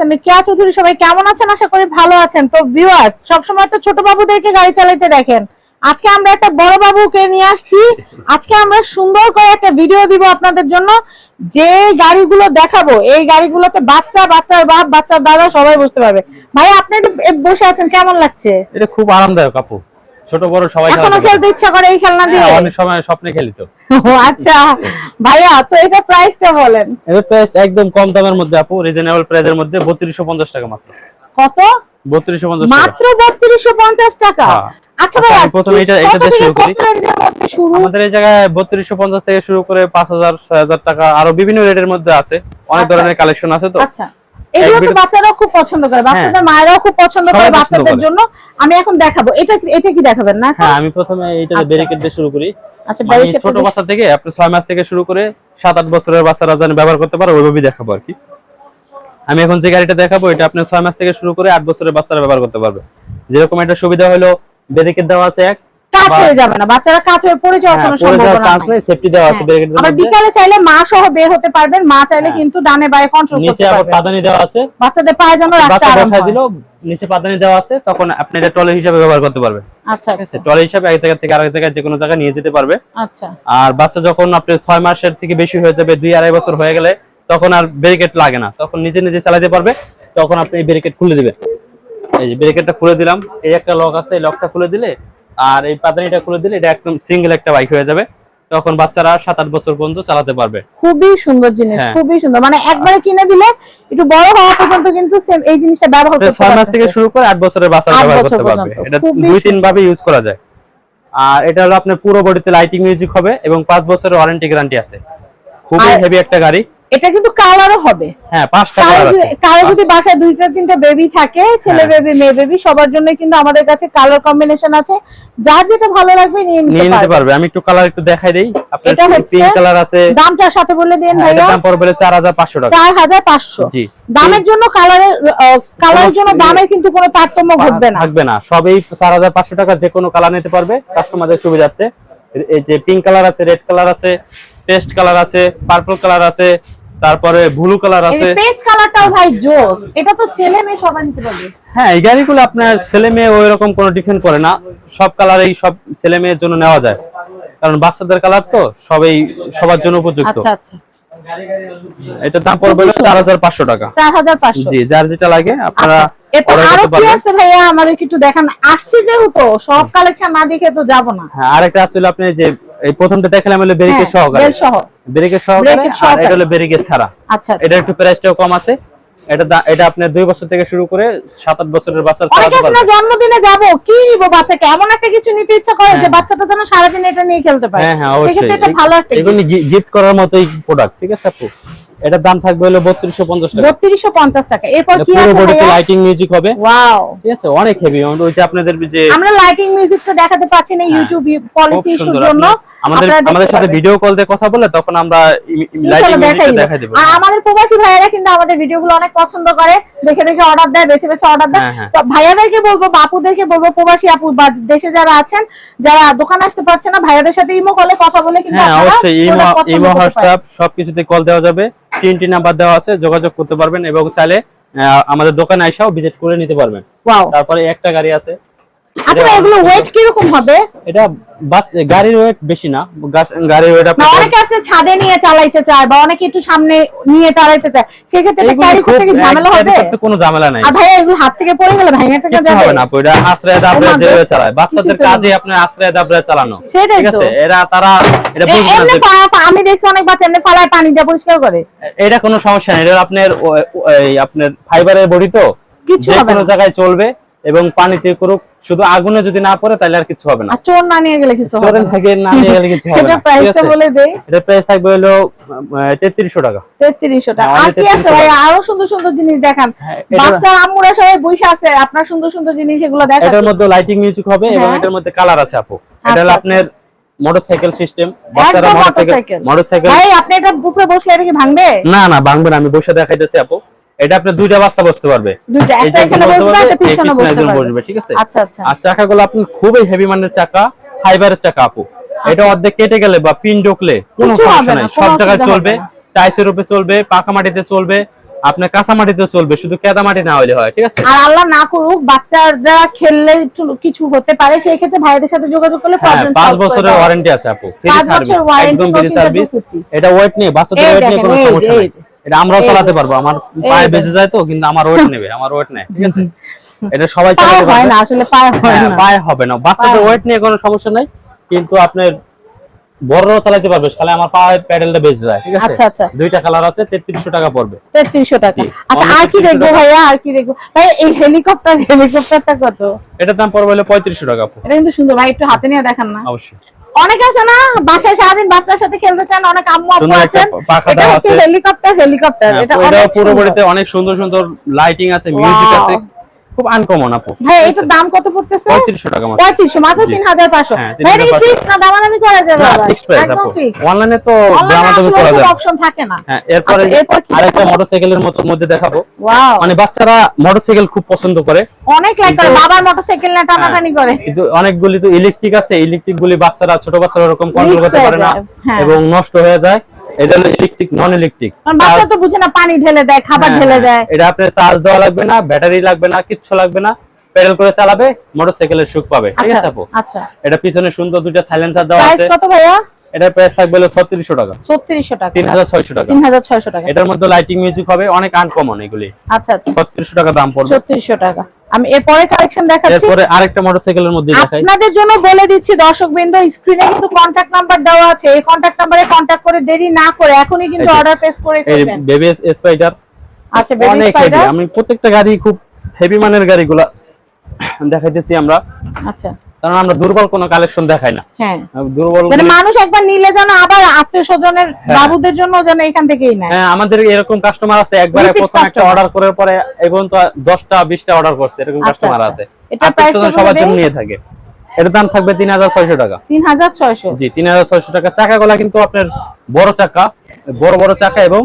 আমি কেয়া চৌধুরী। সবাই কেমন আছেন? আশা করি ভালো আছেন। তো ভিউয়ার্স, সবসময় তো ছোট বাবুদেরকে গাড়ি চালাতে দেখেন, আজকে আমরা একটা বড় বাবুকে নিয়ে আসছি। আজকে আমরা সুন্দর করে একটা ভিডিও দিব আপনাদের জন্য। যে গাড়িগুলো দেখাবো, এই গাড়িগুলোতে বাচ্চা, বাচ্চার বাপ, বাচ্চার দাদা সবাই বসতে পারবে। ভাই আপনি বসে আছেন, কেমন লাগছে? এটা খুব আরামদায়ক আপু, ছোট বড় সবাই এখনো খেলতে ইচ্ছা করে এই খেলনা দিয়ে? অনেক সময় স্বপ্নে খেলি তো। আচ্ছা ভাইয়া, তো এটা প্রাইসটা বলেন। এর প্রাইস একদম কম দামের মধ্যে আপু, রিজনেবল প্রাইসের মধ্যে 3250 টাকা মাত্র। কত? 3250 টাকা মাত্র 3250 টাকা। আচ্ছা ভাই, প্রথমে এটা দিয়ে শুরু করি। আমাদের এই জায়গায় 3250 থেকে শুরু করে 5000 6000 টাকা, আরো বিভিন্ন রেটের মধ্যে আছে। অনেক ধরনের কালেকশন আছে তো। আচ্ছা, এগুলো তো বাচ্চারাও খুব পছন্দ করে, বাচ্চাদের মায়েরাও খুব পছন্দ করে বাচ্চাদের জন্য। আমি এখন দেখাবো, এটা কি দেখাবেন না? হ্যাঁ, আমি প্রথমে এইটা ব্যারিকেড দিয়ে শুরু করি। আচ্ছা, ব্যারিকেড ছোট বাচ্চা থেকে আপনি 6 মাস থেকে শুরু করে 7-8 বছরের বাচ্চারা যেন ব্যবহার করতে পারে ওইভাবেই দেখাবো আর কি। আমি এখন যে গাড়িটা দেখাবো এটা আপনি 6 মাস থেকে শুরু করে 8 বছরের বাচ্চারা ব্যবহার করতে পারবে। যেরকম একটা সুবিধা হলো ব্যারিকেড দেওয়া আছে, এক কাজ হয়ে যাবে না, বাচ্চারা কাজ হয়ে পড়ে যাওয়ার কোনো সম্ভাবনা নেই। সেফটি দেওয়া আছে ব্যারিকেডের মধ্যে। আবার বিকালে চাইলে মা সহ বের হতে পারবেন, মা চাইলে কিন্তু ডানে বায়ে কন্ট্রোল করতে পারবেন। নিচে আবার পাদানি দেওয়া আছে, বাচ্চাদের পায়ে যেন রাখতে আরাম হয়। দিলো নিচে পাদানি দেওয়া আছে, তখন আপনি এটা ট্রলি হিসেবে ব্যবহার করতে পারবেন। আচ্ছা আচ্ছা, ট্রলি হিসেবে এক জায়গা থেকে আরেক জায়গায় যে কোনো জায়গায় নিয়ে যেতে পারবে। আচ্ছা, আর বাচ্চা যখন আপনি 6 মাসের থেকে বেশি হয়ে যাবে, 2-2.5 বছর হয়ে গেলে তখন আর ব্যারিকেড লাগে না, তখন নিজে নিজে চালাতে পারবে। তখন আপনি এই ব্যারিকেড খুলে দিবেন। এই যে ব্যারিকেডটা খুলে দিলাম, এই একটা লক আছে, এই লকটা খুলে দিলে আর এই পাদানিটা খুলে দিলে এটা একদম সিঙ্গেল একটা বাইক হয়ে যাবে। তখন বাচ্চারা 7-8 বছর পর্যন্ত চালাতে পারবে। খুবই সুন্দর জিনিস, খুবই সুন্দর। মানে একবারে কিনে দিলে একটু বড় হওয়া পর্যন্ত কিন্তু সেম এই জিনিসটা ব্যবহার করতে পারবে। 6 মাস থেকে শুরু করে 8 বছরের বাচ্চারা ব্যবহার করতে পারবে। এটা 2-3 ভাবে ইউজ করা যায়। আর এটা হলো আপনার পুরো বডিতে লাইটিং মিউজিক হবে এবং 5 বছরের ওয়ারেন্টি গ্যারান্টি আছে। খুবই হেভি একটা গাড়ি। এটা কিন্তু কালারও হবে। হ্যাঁ, 5টা কালার আছে। কারো যদি বাসায় 2-3টা বেবি থাকে, ছেলে বেবি মেয়ে বেবি, সবার জন্য কিন্তু আমাদের কাছে কালার কম্বিনেশন আছে। যার যেটা ভালো লাগবে নিয়ে নিতে পারবে। আমি একটু কালার একটু দেখাই দেই। আপনার পিঙ্ক কালার আছে। দামটা সাথে বলে দেন ভাইয়া। এটার দাম পড়বে 4500 টাকা। 4500। জি। দামের জন্য কালারের জন্য দামের কিন্তু কোনো তারতম্য থাকবে না। সবই 4500 টাকা, যে কোনো কালার নিতে পারবে কাস্টমারদের সুবিধার্থে। এই যে পিঙ্ক কালার আছে, রেড কালার আছে, পেস্ট কালার আছে, পার্পল কালার আছে, তারপরে ব্লু কালার আছে। এই পেস্ট কালারটাও ভাই জোস। এটা তো ছেলে মেয়ে সবাই নিতে পারবে। হ্যাঁ, এই গাড়িগুলো আপনার ছেলে মেয়ে ওই রকম কোনো ডিফারেন্ট করে না, সব কালারই সব ছেলে মেয়ের জন্য নেওয়া যায়, কারণ বাচ্চাদের কালার তো সবার জন্য উপযুক্ত। আচ্ছা আচ্ছা, এটার দাম পড়বে 4500 টাকা। 4500। জি, যার যেটা লাগে আপনারা এটা আরো কি আছে ভাইয়া, আমাদের একটু দেখান। আসছে যেহেতু সব কালেকশন না দেখে তো যাব না। হ্যাঁ, আরেকটা আসলে আপনি যে এই প্রথমটা দেখালাম হলো ব্যারিকেড সহকারে। ব্যারিকেড সহকারে, আর এটা হলো ব্যারিকেড ছাড়া। আচ্ছা, এটা একটু প্রাইসটাও কম আছে। এটা আপনি 2 বছর থেকে শুরু করে 7-8 বছরের বাচ্চা চালাতে পারবে। অনেক জন্মদিনে যাব, কি নিব বাচ্চাকে, এমন একটা কিছু নিতে ইচ্ছা করে যে বাচ্চাটা যেন সারা দিন এটা নিয়ে খেলতে পারে। হ্যাঁ, অবশ্যই এটা ভালো একটা এগুলো গিফট করার মতোই প্রোডাক্ট। ঠিক আছে আপু, এটার দাম থাকবে হলো 3250 টাকা। 3250 টাকা। এরপর কি আছে? পুরো বডিতে লাইটিং মিউজিক হবে। ওয়াও, ঠিক আছে, অনেক হেভি। ওই যে আপনাদের যে আমরা লাইটিং মিউজিকটা দেখাতে পাচ্ছি না ইউটিউব পলিসি ইস্যুর জন্য। আমাদের সাথে ভিডিও কল দিয়ে কথা বলে তখন আমরা লাইটিং মিউজিকটা দেখাই দেব। আর আমাদের প্রবাসী ভাইয়েরা কিন্তু আমাদের ভিডিওগুলো অনেক পছন্দ করে, দেখে দেখে অর্ডার দেয়, বেছে বেছে অর্ডার দেয়। তো ভাইয়াদেরকে বলবো, বাপুদেরকে বলবো, প্রবাসী আপু বা দেশে যারা আছেন, যারা দোকানে আসতে পারছে না, ভাইয়াদের সাথে ইমো কলে কথা বলে কিন্তু আপনারা অবশ্যই ইমো হোয়াটসঅ্যাপ সবকিছুতে কল দেওয়া যাবে। 3টি নাম্বার দেওয়া আছে, যোগাযোগ করতে পারবেন এবং চাইলে আমাদের দোকানে আইসাও ভিজিট করে নিতে পারবেন। তারপরে একটা গাড়ি আছে। আচ্ছা, এগুলো ওয়েট কি রকম হবে? এটা গাড়ির ওয়েট বেশি না, গাড়ির ওয়েট আপনি অনেকে আছে ছাদে নিয়ে চালাইতে চায় বা অনেকে একটু সামনে নিয়ে চালাইতে চায়, সেক্ষেত্রে ক্যারি করতে কি ঝামেলা হবে? কোনো ঝামেলা নাই। আর ভাই এগুলো হাত থেকে পড়ে গেলে ভাঙে টাকা যাবে? হবে না, এটা আশ্রয় দাবড়ে যেভাবে চালায় বাচ্চাদের কাজে আপনার আশ্রয় দাবড়ে চালানো। ঠিক আছে, তারা এটা বুঝবে না। আমি দেখছি অনেক বাচ্চা এমনি ফালায় পানি দিয়ে পরিষ্কার করে। এটা কোনো সমস্যা নেই। এটা আপনার ফাইবারের বডি তো যে কোনো জায়গায় চলবে এবং পানিতে করুক, শুধু আগুনে যদি না পড়ে তাহলে আর কিছু হবে না। চোর না নিয়ে গেলে কিছু হবে না। চোর থেকে না নিয়ে গেলে কিছু হবে না। এটা প্রাইসটা বলে দেই। এটা প্রাইস থাকবে হলো 3300 টাকা। 3300 টাকা। আর কি আছে ভাই? আরো সুন্দর সুন্দর জিনিস দেখান। বাচ্চা আম্মুরা সবাই বইসা আছে, আপনার সুন্দর সুন্দর জিনিস এগুলো দেখান। এটার মধ্যে লাইটিং মিউজিক হবে এবং এটার মধ্যে কালার আছে আপু। এটা হলো আপনার মোটরসাইকেল সিস্টেম। বাচ্চারা মোটরসাইকেল ভাই আপনি এটা উপরে বসলে এটা কি ভাঙবে? না না, ভাঙবে না। আমি বসে দেখাইতেছি আপু। এটা আপনি দুইটা বাচ্চা বসতে পারবে, দুইটা, একটা এখানে বসবে, একটা পিছনে বসবে। ঠিক আছে। আচ্ছা আচ্ছা। আর চাকাগুলো আপনি খুবই হেভি মানের চাকা, ফাইবারের চাকা আপু। এটা অর্ধেক কেটে গেলে বা পিন ঢুকলে কোনো সমস্যা নাই, সব জায়গায় চলবে। টাইসের উপরে চলবে, পাকা মাটিতে চলবে। আপনার কাঁচা মাটিতে চলবে, শুধু কেদা মাটি না হলে হয়, ঠিক আছে। আর আল্লাহ না করুক বাচ্চারা খেললে একটু কিছু হতে পারে, সেই ক্ষেত্রে ভাইদের সাথে যোগাযোগ করলে প্রবলেম 5 বছরের ওয়ারেন্টি আছে আপু, ফ্রি 5 সার্ভিস, বছর ওয়ারেন্টি, একদম ফ্রি সার্ভিস। এটা ওয়েট নিয়ে বাচ্চাদের ওয়েট নিয়ে কোনো সমস্যা নেই, এটা আমরাও চালাতে পারবো। আমার পায়ে বেঁচে যায় তো, কিন্তু আমার ওয়েট নেবে, আমার ওয়েট নেই, ঠিক আছে। এটা সবাই চালাতে পারবে না, আসলে পায়ে হয় না, পায়ে হবে না, বাচ্চাদের ওয়েট নিয়ে কোনো সমস্যা নাই, কিন্তু আপনার বড়রাও চালাতে পারবে, খালি আমার পায়ে প্যাডেলটা বেঁচে যায়, ঠিক আছে। আচ্ছা আচ্ছা, দুইটা কালার আছে, 3300 টাকা পড়বে। 3300 টাকা। জি, আচ্ছা আর কি দেখবো ভাইয়া, আর কি দেখবো ভাই? এই হেলিকপ্টারটা কত? এটার দাম পড়বে হলো 3500 টাকা আপু। এটা কিন্তু সুন্দর ভাই, একটু হাতে নিয়ে দেখান না। অবশ্যই। অনেক আছে না বাসায় সারাদিন বাচ্চার সাথে খেলতে চান, অনেক আম্মু আব্বু সুন্দর একটা আছেন, পাখা এটা দেওয়া হচ্ছে আছে। হেলিকপ্টার, এটা এটা অনেক পুরো সুন্দর। বডিতে অনেক সুন্দর সুন্দর লাইটিং আছে, মিউজিক Wow. আছে, খুব আনকমন আপু। ভাই এটার দাম কত পড়তেছে? 3500 টাকা মাত্র। 3500 মাত্র, জি। 3500। হ্যাঁ, ভাই এটা কি 3500 ফিক্স না দামাদামি করা যাবে? না, আবার ফিক্সড প্রাইস একদম আপু। ফিক্স। অনলাইনে তো অনলাইনে দামাদামি করা আসলে যাবে। অপশন থাকে না। হ্যাঁ, এরপরে আচ্ছা, এরপর কি আরেকটা দেখাবো? মোটরসাইকেলের মধ্যে দেখাবো। ওয়াও, মানে বাচ্চারা মোটরসাইকেল খুব পছন্দ করে, অনেক লাইক করে, কিন্তু- বাবার মোটরসাইকেল না টানাটানি করে। কিন্তু অনেকগুলি তো ইলেকট্রিক আছে, ইলেকট্রিক গুলি বাচ্চারা, ছোট বাচ্চারা এরকম কন্ট্রোল Mix করতে হয়ে পারে না যায়, হ্যাঁ। এবং নষ্ট হয়ে যায়। এটা হলো ইলেকট্রিক, নন ইলেকট্রিক। কারণ বাচ্চা তো বুঝে না, পানি ঢেলে দেয়, খাবার ঢেলে দেয়। এটা আপনার চার্জ দেওয়া লাগবে না, ব্যাটারি লাগবে না, কিচ্ছু লাগবে না, প্যাডেল করে চালাবে, মোটরসাইকেলের সুখ পাবে, ঠিক আচ্ছা আছে আপু। আচ্ছা, এটা পিছনে সুন্দর দুইটা সাইলেন্সার দেওয়া প্রাইস আছে। কত ভাইয়া? এটার প্রাইস থাকবে হলো 3600 টাকা, 3600 টাকা, 3600 টাকা। 3600 টাকা। এটার মধ্যে লাইটিং মিউজিক হবে, অনেক আনকমন এগুলি। আচ্ছা আচ্ছা, 3600 টাকা দাম পড়বে। 3600 টাকা। আমি এরপরে কালেকশন দেখাচ্ছি। এরপরে আরেকটা মোটরসাইকেলের মধ্যে দেখাই। আপনাদের জন্য বলে দিচ্ছি দর্শকবৃন্দ, স্ক্রিনে কিন্তু কন্টাক্ট নাম্বার দেওয়া আছে, এই কন্টাক্ট নাম্বারে কন্টাক্ট করে দেরি না করে এখনই কিন্তু এই যে, অর্ডার প্লেস করে এই ফেলবেন। বেবি স্পাইডার আচ্ছা, বেবি অনেক হেভি। স্পাইডার। আমি প্রত্যেকটা গাড়ি খুব হেভি মানের গাড়িগুলা দেখাইতেছি আমরা, আচ্ছা, কারণ আমরা দুর্বল কোনো কালেকশন দেখাই না। হ্যাঁ, দুর্বল মানে মানুষ একবার নিলে যেন আবার আত্মীয়-স্বজনের হ্যাঁ। বাবুদের জন্য যেন এখান থেকেই নেয়। হ্যাঁ, আমাদের এরকম কাস্টমার আছে, একবারে Repeat প্রথম একটা customer। অর্ডার করার পরে এবং তো 10টা 20টা অর্ডার করছে, এরকম আচ্ছা, কাস্টমার আচ্ছা। আছে। এটার price আত্মীয়-স্বজন কত সবার হবে? জন্য নিয়ে থাকে। এর দাম থাকবে 3600 টাকা। 3600। জি, 3600 টাকা। চাকাগুলা কিন্তু আপনার বড় চাকা, বড় বড় চাকা এবং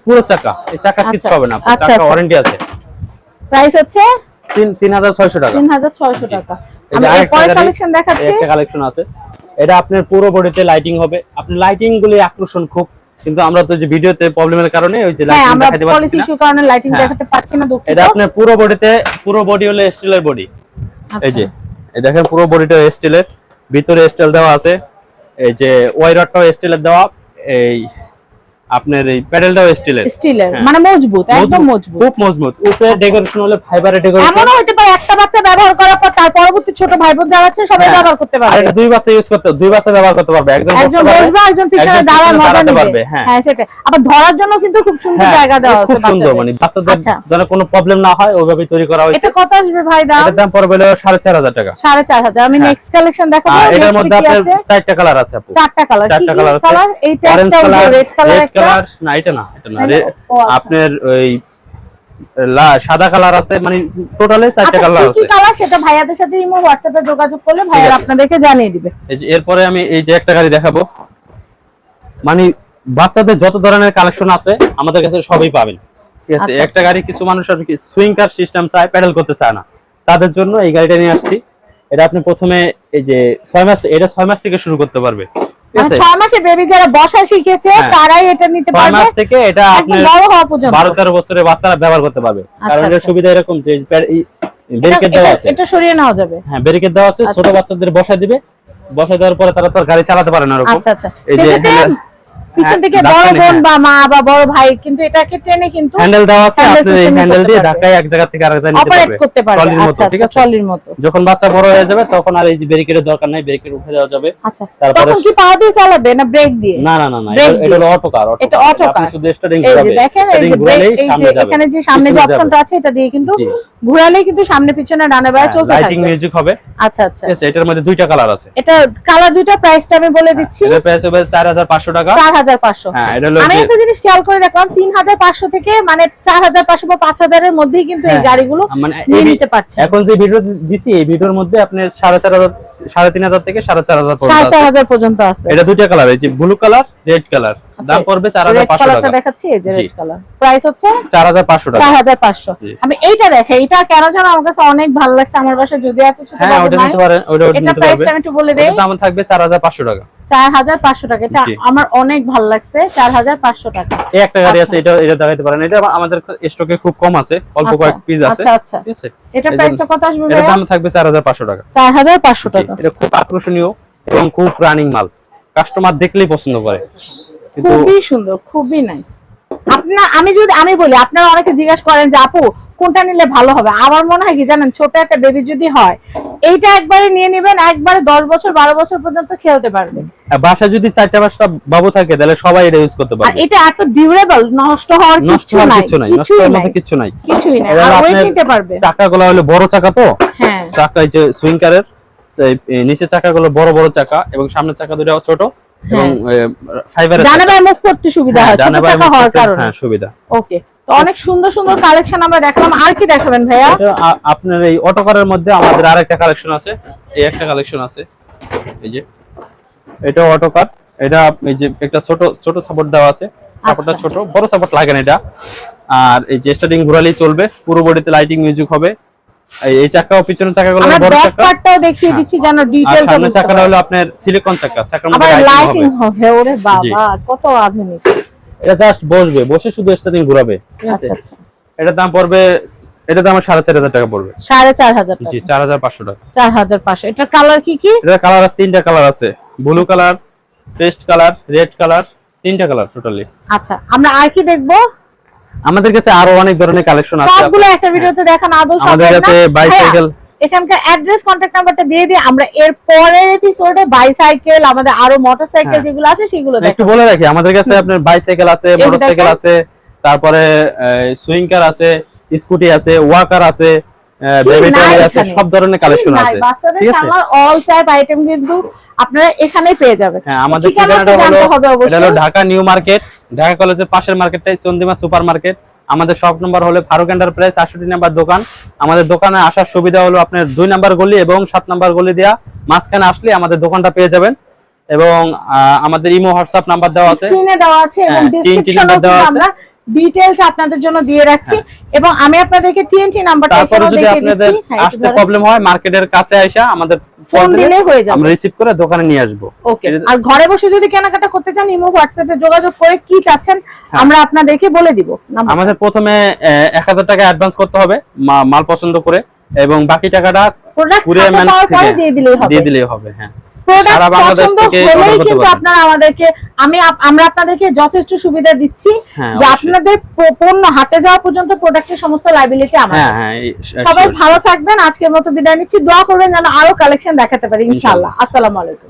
পুরো চাকা, এই চাকা কিছু আচ্ছা, হবে না, আচ্ছা, চাকা আচ্ছা। ওয়ারেন্টি আছে। প্রাইস হচ্ছে 3600 টাকা। 3600 টাকা। এই আমি যে আরেকটা এরপরে গাড়ি, কালেকশন দেখাচ্ছি। একটা কালেকশন আছে। এটা আপনার পুরো বডিতে লাইটিং হবে, আপনার লাইটিং গুলি আকর্ষণ খুব, কিন্তু আমরা তো যে ভিডিওতে প্রবলেমের কারণে ওই যে হ্যাঁ, লাইটিং আমরা দেখাতে পারছি পলিসি না। ইস্যুর কারণে লাইটিং হ্যাঁ। দেখাতে পারছি না, দুঃখিত। এটা আপনার পুরো বডিতে, পুরো বডি হলো স্টিলের বডি। এই যে, আচ্ছা। এই দেখেন পুরো বডিটা স্টিলের, ভিতরে স্টিল দেওয়া আছে, এই যে ওয়াই রডটাও স্টিলের দেওয়া, এই আপনার এই প্যাডেলটাও স্টিলের। স্টিলের, হ্যাঁ। মানে মজবুত, একদম মজবুত। খুব মজবুত। উপরে ডেকোরেশন হলে ফাইবারের ডেকোরেশন। এমনও হতে পারে একটা বাচ্চা ব্যবহার করার পর তার পরবর্তী ছোট ভাই বোন যারা আছে সবাই হ্যাঁ। ব্যবহার করতে আর পারবে। এটা দুই বাচ্চা ইউজ করতে, দুই বাচ্চা ব্যবহার করতে পারবে, একজন একজন বসতে পারবে, বসবে, একজন পিছনে একজন দাঁড়ায় পিছনে মজা দাঁড়াতে নেবে। পারবে। হ্যাঁ, হ্যাঁ, সেটাই। আবার ধরার জন্য কিন্তু খুব সুন্দর হ্যাঁ, জায়গা দেওয়া আছে খুব সুন্দর, বাচ্চাদের। মানে বাচ্চাদের আচ্ছা। যেন কোনো প্রবলেম না হয় ওইভাবে তৈরি করা হয়েছে। এটা কত আসবে ভাই দাম? এটার দাম পড়বে হলো 4500 টাকা। 4500। আমি হ্যাঁ। নেক্সট কালেকশন দেখাবো। আর এটার Next মধ্যে কি আপনার আছে? 4টা কালার আছে আপু। 4টা কালার। চারটা কালার আছে। কালার এইটা অরেঞ্জ একটা, কালার, রেড কালার রেড একটা। কালার, না এটা না, এটা না। ও আচ্ছা। আপনার ওই সাদা কালার আছে, মানে টোটালে 4টা আচ্ছা, কালার কি কি আছে। কালার সেটা ভাইয়াদের সাথে ইমো হোয়াটসঅ্যাপে যোগাযোগ করলে ভাইয়ারা আছে। আপনাদেরকে জানিয়ে দিবে। এই যে এরপরে আমি এই যে একটা গাড়ি দেখাবো, মানে বাচ্চাদের যত ধরনের কালেকশন আছে আমাদের কাছে সবই পাবেন, ঠিক আছে। আচ্ছা, একটা গাড়ি কিছু মানুষ আর কি সুইং কার সিস্টেম চায়, প্যাডেল করতে চায় না, তাদের জন্য এই গাড়িটা নিয়ে আসছি। এটা আপনি প্রথমে এই যে 6 মাস, এটা 6 মাস থেকে শুরু করতে পারবে, ঠিক মানে আছে। 6 মাসের বেবি যারা বসা শিখেছে হ্যাঁ। তারাই এটা নিতে 6 পারবে। মাস থেকে এটা একদম আপনি বড় হওয়া পর্যন্ত। 12-13 বছরের বাচ্চারা ব্যবহার করতে পারবে, কারণ আচ্ছা, এর আচ্ছা। সুবিধা এরকম যে ব্যারিকেড দেওয়া আছে। এটা সরিয়ে নেওয়া যাবে। হ্যাঁ, ব্যারিকেড দেওয়া আছে, ছোট আচ্ছা। বাচ্চাদের বসা দিবে, বসা দেওয়ার পরে তারা তো আর গাড়ি চালাতে পারে না এরকম। আচ্ছা আচ্ছা। এই যে সেক্ষেত্রে পিছন থেকে বড় ধাক্কা বোন নিয়ে, বা মা বা বড় ভাই কিন্তু এটাকে টেনে কিন্তু হ্যান্ডেল দেওয়া আছে, হ্যান্ডেল আপনি এই system হ্যান্ডেল করতে দিয়ে পারবে। ধাক্কায় এক জায়গা থেকে আরেক জায়গায় নিতে অপারেট পারবে, করতে পারবে। ট্রলির মতো, আচ্ছা ঠিক আচ্ছা, আছে। ট্রলির মতো। যখন বাচ্চা বড় হয়ে যাবে তখন আর এই যে ব্যারিকেডের দরকার নাই, ব্যারিকেড উঠে দেওয়া যাবে। আচ্ছা, তারপরে তখন কি পা দিয়ে চালাবে না ব্রেক দিয়ে? না না না না, Brake এটা হলো অটো কার। এটা auto আপনি car। শুধু স্টার্টিং এই যে ঘোরাবে, দেখেন, এই স্টার্টিং যে ঘোরালেই brake, এই সামনে যে যাবে, এখানে যে সামনে যে পিছনে যাবে। অপশনটা আছে এটা দিয়ে কিন্তু জি। ঘোরালেই কিন্তু সামনে পিছনে ডানে বাঁয়ে চলতে লাইটিং থাকবে। মিউজিক হবে, আচ্ছা আচ্ছা। ঠিক আছে। এটার মধ্যে 2টা কালার আছে। এটা কালার দুইটা, প্রাইসটা আমি বলে দিচ্ছি। এটার প্রাইস হবে 4500 টাকা। 4500। হ্যাঁ, এটা হলো আমি যে- একটা জিনিস খেয়াল করে রাখলাম, 3500 থেকে মানে 4500 বা 5000 এর মধ্যেই কিন্তু এই হ্যাঁ, গাড়িগুলো মানে নিয়ে এই নিতে পারছেন। এখন যে ভিডিও দিছি এই ভিডিওর মধ্যে আপনি 4500, 3500 থেকে 4500 পর্যন্ত আছে। 4500 পর্যন্ত আছে। এটা 2টা কালার, এই যে ব্লু কালার, রেড কালার। দাম পড়বে রেড 4500 কালারটা টাকা। দেখাচ্ছি, এই যে জি। Red colour. প্রাইস হচ্ছে 4500 টাকা। 4500। জি। আমি এইটা দেখাই, এটা কেন জানো আমার কাছে অনেক ভালো লাগছে। আমার বাসায় যদি এত ছোট হ্যাঁ, বাবু ওটা নাই, নিতে পারেন, ওটা এটা নিতে প্রাইসটা পারবেন। আমি একটু বলে দেই। এটার দাম থাকবে 4500 টাকা। 4500 টাকা, এটা জি। আমার অনেক ভালো লাগছে। 4500 টাকা। এই একটা গাড়ি আচ্ছা। আছে, এটা দেখাইতে পারেন। এটা আমাদের স্টকে খুব কম আছে, অল্প আচ্ছা, কয়েক পিস আছে। আচ্ছা, আচ্ছা। ঠিক আছে, এটা এই প্রাইসটা জন্য কত আসবে এটার ভাইয়া? দাম থাকবে 4500 টাকা। 4500 জি, টাকা। এটা খুব আকর্ষণীয় এবং খুব রানিং মাল, কাস্টমার দেখলেই পছন্দ করে। কিন্তু খুবই সুন্দর, খুবই নাইস। আমি বলি, আপনারা অনেকে জিজ্ঞাসা করেন যে আপু কোনটা নিলে ভালো হবে। আমার মনে হয় কি জানেন, ছোট একটা বেবি যদি হয়, এইটা একবারে নিয়ে নেবেন, একবারে 10 বছর 12 বছর পর্যন্ত খেলতে পারবে। বাসায় যদি 4টা-5টা বাবু থাকে তাহলে সবাই এটা ইউজ করতে আর পারবে। এটা এত ডিউরেবল, নষ্ট হওয়ার নষ্ট কিছু হওয়ার নাই, কিছু নাই, নষ্ট কিছুই হওয়ার নাই, মতো কিছু নাই। কিছুই নাই। এটা আর হলো ওয়েট আপনার নিতে পারবে। চাকাগুলো হলো বড় চাকা তো, হ্যাঁ, চাকা এই যে সুইঙ্কারের নিচে চাকাগুলো বড় বড় চাকা এবং সামনের চাকা দুটো ছোট এবং ফাইবারের ডানে বায়ে মুভ করতে সুবিধা হয়, ছোট ডানে বায়ে চাকা হওয়ার কারণে। হ্যাঁ সুবিধা। ওকে, তো অনেক সুন্দর সুন্দর কালেকশন আমরা দেখলাম। আর কি দেখাবেন ভাইয়া? এটা আপনার এই অটোকারের মধ্যে আমাদের আরেকটা কালেকশন আছে, এই একটা কালেকশন আছে, এই যে এটা অটোকার। এটা এই যে একটা ছোট ছোট সাপোর্ট দেওয়া আছে, সাপোর্টটা আচ্ছা। ছোট, বড় সাপোর্ট লাগে না এটা। আর এই যে স্টার্টিং ঘোরালেই চলবে, পুরো বডিতে লাইটিং মিউজিক হবে। এই চাকা ও পিছনের চাকাগুলো আমরা বড় ব্যাক চাকা, পার্টটাও দেখিয়ে দিচ্ছি যেন আর ডিটেইলটা সামনের বুঝতে চাকাটা পারেন। হলো আপনার সিলিকন চাকা, চাকার আবার মধ্যে লাইটিং লাইটিং হবে। হবে। ওরে বাবা, কত আধুনিক। এটা জাস্ট বসবে, বসে শুধু স্টার্টিং ঘোরাবে। ঠিক আছে, আচ্ছা, আচ্ছা। এটার দাম পড়বে, এটার দাম 4500 টাকা পড়বে। 4500 জি, টাকা। 4500 টাকা। 4500। এটার কালার কি কি? এটার কালার আছে, 3টা কালার আছে, blue colour, paste colour, red colour, 3টা কালার টোটালি। আচ্ছা, আমরা আর কি দেখবো? আমাদের কাছে আরো অনেক ধরনের কালেকশন আছে। সবগুলো একটা ভিডিওতে দেখান আদৌ সম্ভব না। আমাদের কাছে বাইসাইকেল, এখানকার অ্যাড্রেস, কন্টাক্ট নাম্বারটা দিয়ে দিই, আমরা এর পরের এপিসোডে বাইসাইকেল, আমাদের আরো মোটরসাইকেল যেগুলো আছে সেগুলো একটু দেখাবো। বলে রাখি, আমাদের কাছে আপনার বাইসাইকেল আছে, মোটরসাইকেল দেখান। আছে, তারপরে সুইঙ্কার আছে, স্কুটি আছে, ওয়াকার আছে, বেবি নাই ট্রলি আছে, এখানে? সব ধরনের কালেকশন নাই, আছে। বাচ্চাদের ঠিক আছে, খেলার অল টাইপ আইটেম কিন্তু আপনারা এখানেই পেয়ে যাবেন। হ্যাঁ আমাদের ঠিকানাটা ঠিকানাটা হলো, জানতে হবে এটা হলো অবশ্যই। ঢাকা নিউ মার্কেট, ঢাকা কলেজের পাশের মার্কেটটাই চন্দিমা সুপার মার্কেট। আমাদের শপ নাম্বার হলো ফারুক এন্টারপ্রাইজ, 68 নাম্বার দোকান। আমাদের দোকানে আসার সুবিধা হলো আপনার 2 নাম্বার গলি এবং 7 নাম্বার গলি দিয়া মাঝখানে আসলে আমাদের দোকানটা পেয়ে যাবেন। এবং আমাদের ইমো হোয়াটসঅ্যাপ নাম্বার দেওয়া আছে, স্ক্রিনে দেওয়া আছে এবং হ্যাঁ, ডেসক্রিপশনেও দেওয়া আছে। আমরা ডিটেইলস আপনাদের জন্য দিয়ে রাখছি। এবং আমি আপনাদেরকে টিএনটি নাম্বারটা তারপরে এখানেও যদি দেখিয়ে আপনাদের দিচ্ছি। হ্যাঁ, আসতে প্রবলেম হয়, মার্কেটের কাছে আইসা আমাদের ফোন দিলে হয়ে যাবে। আমরা রিসিভ করে দোকানে নিয়ে আসবো। ওকে, আর ঘরে বসে যদি কেনাকাটা করতে চান, ইমো হোয়াটসঅ্যাপে যোগাযোগ করে কি চাচ্ছেন আমরা আপনাদেরকে বলে দিব। আমাদের প্রথমে 1000 টাকা অ্যাডভান্স করতে হবে মাল পছন্দ করে, এবং বাকি টাকাটা প্রোডাক্ট কুরিয়ার ম্যান পাওয়ার পরে দিয়ে দিলেই হবে। হ্যাঁ। প্রোডাক্ট সারা বাংলাদেশ পছন্দ থেকে হলেই order করতে কিন্তু পারবেন। আপনারা আমাদেরকে, আমরা আপনাদেরকে যথেষ্ট সুবিধা দিচ্ছি হ্যাঁ, যে অবশ্যই। আপনাদের পণ্য হাতে যাওয়া পর্যন্ত প্রোডাক্টের সমস্ত লায়াবিলিটি আমাদের। হ্যাঁ হ্যাঁ, সবাই ভালো থাকবেন, আজকের মতো বিদায় নিচ্ছি। দোয়া করবেন যেন আরো কালেকশন দেখাতে পারি ইনশাআল্লাহ। আসসালামু আলাইকুম।